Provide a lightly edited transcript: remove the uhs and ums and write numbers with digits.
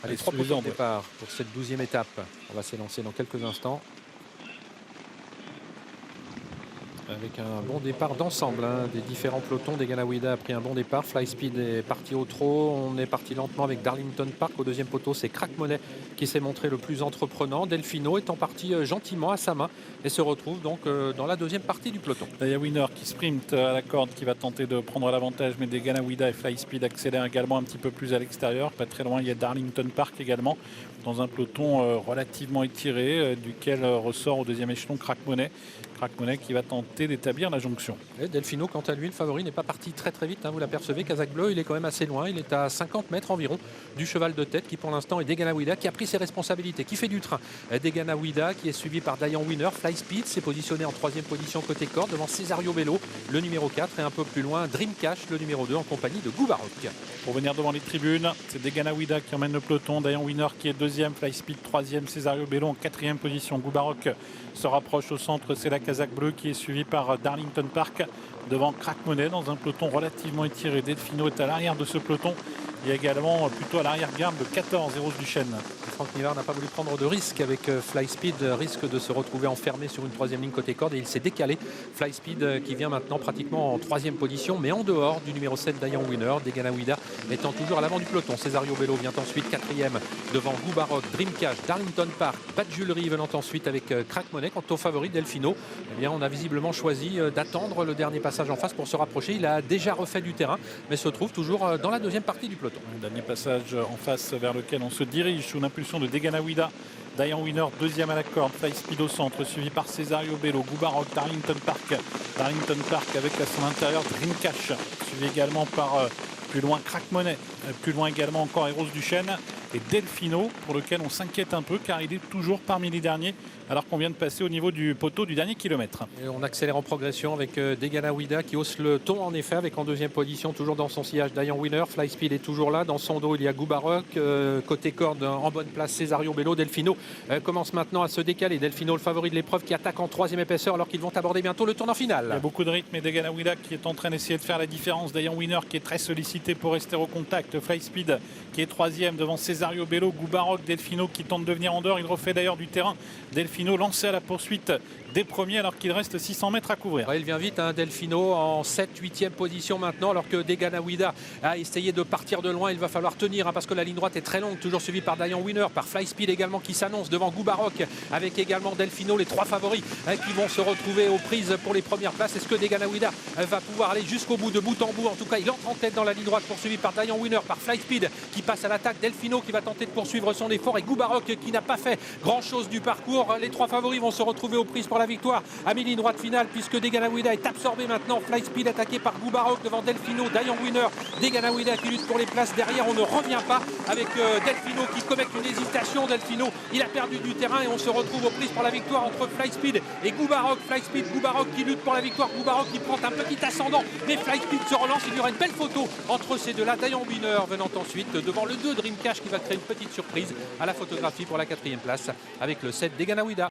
Allez, 3 poteaux de départ pour cette 12e étape. On va s'élancer dans quelques instants. Avec un bon départ d'ensemble des différents pelotons. Degana Ouida a pris un bon départ. Flyspeed est parti au trot. On est parti lentement avec Darlington Park. Au deuxième poteau, c'est Crack Money qui s'est montré le plus entreprenant. Delfino étant parti gentiment à sa main et se retrouve donc dans la deuxième partie du peloton. Daya Winner qui sprint à la corde, qui va tenter de prendre l'avantage, mais Degana Ouida et Flyspeed accélèrent également un petit peu plus à l'extérieur. Pas très loin, il y a Darlington Park également, dans un peloton relativement étiré, duquel ressort au deuxième échelon Crack Money. Crack Money qui va tenter d'établir la jonction. Et Delfino, quant à lui, le favori, n'est pas parti très vite. Vous l'apercevez, Kazakh Bleu, il est quand même assez loin. Il est à 50 mètres environ du cheval de tête qui pour l'instant est Degana Ouida, qui a pris ses responsabilités, qui fait du train. Degana Ouida qui est suivi par Dayan Winner. Flyspeed s'est positionné en 3e position côté corde devant Cesario Bello, le numéro 4, et un peu plus loin Dream Cash, le numéro 2, en compagnie de Goubaroc. Pour venir devant les tribunes, c'est Degana Ouida qui emmène le peloton. Dayan Winner qui est 2e, Flyspeed 3e, Cesario Bello en 4e position. Goubaroc se rapproche au centre, c'est la Kazakh Bleu qui est suivi par Darlington Park devant Crack Money dans un peloton relativement étiré. Delfino est à l'arrière de ce peloton. Il y a également plutôt à l'arrière-garde de 14 et Rose Duchesne. Franck Nivard n'a pas voulu prendre de risque avec Flyspeed, risque de se retrouver enfermé sur une 3e ligne côté corde, et il s'est décalé. Flyspeed qui vient maintenant pratiquement en 3e position, mais en dehors du numéro 7 Dayan Winner. Degana Ouida étant toujours à l'avant du peloton. Cesario Bello vient ensuite 4e devant Goubaroc, Dream Cash, Darlington Park, Badjulery venant ensuite avec Crack Money. Quant au favori Delfino, eh bien, on a visiblement choisi d'attendre le dernier passage en face pour se rapprocher. Il a déjà refait du terrain, mais se trouve toujours dans la 2e partie du peloton. Dernier passage en face vers lequel on se dirige sous l'impulsion de Degana Ouida. Dayan Winner 2e à la corde, Flyspeed au centre, suivi par Cesario Bello, Goubaroc, Darlington Park. Darlington Park avec à son intérieur Dream Cash, suivi également par plus loin Crack Money, plus loin également encore Rose Duchesne et Delfino, pour lequel on s'inquiète un peu car il est toujours parmi les derniers alors qu'on vient de passer au niveau du poteau du dernier kilomètre. Et on accélère en progression avec Degana Ouida qui hausse le ton en effet, avec en 2e position toujours dans son sillage Dayan Winner. Flyspeed est toujours là, dans son dos il y a Goubaroc, côté corde en bonne place Cesario Bello. Delfino commence maintenant à se décaler. Delfino, le favori de l'épreuve, qui attaque en 3e épaisseur alors qu'ils vont aborder bientôt le tournant final. Il y a beaucoup de rythme et Degana Ouida qui est en train d'essayer de faire la différence. Dayan Winner qui est très sollicité pour rester au contact. Flyspeed qui est 3e devant Cesario Bello. Goubaroc, Delfino qui tente de venir en dehors. Il refait d'ailleurs du terrain. Delfino lancé à la poursuite des premiers alors qu'il reste 600 mètres à couvrir. Ouais, il vient vite, Delfino en 7-8e position maintenant, alors que Degana Ouida a essayé de partir de loin. Il va falloir tenir parce que la ligne droite est très longue, toujours suivie par Dayan Winner, par Flyspeed également qui s'annonce devant Goubaroc, avec également Delfino, les 3 favoris qui vont se retrouver aux prises pour les premières places. Est-ce que Degana Ouida va pouvoir aller jusqu'au bout, de bout en bout? En tout cas, il entre en tête dans la ligne droite, poursuivi par Dayan Winner, par Flyspeed qui passe à l'attaque, Delfino qui va tenter de poursuivre son effort, et Goubaroc qui n'a pas fait grand chose du parcours. Les 3 favoris vont se retrouver aux prises pour la victoire à mi-ligne droite finale, puisque Degana Ouida est absorbé maintenant. Flyspeed attaqué par Goubaroc devant Delfino, Dayan Winner, Degana Ouida qui lutte pour les places derrière. On ne revient pas avec Delfino qui commet une hésitation. Delfino, il a perdu du terrain et on se retrouve aux prises pour la victoire entre Flyspeed et Goubaroc. Flyspeed, Goubaroc qui lutte pour la victoire. Goubaroc qui prend un petit ascendant, mais Flyspeed se relance. Il y aura une belle photo entre ces deux-là. Dayan Winner venant ensuite devant le 2 Dream Cash qui va créer une petite surprise à la photographie pour la 4e place avec le 7 Degana Ouida.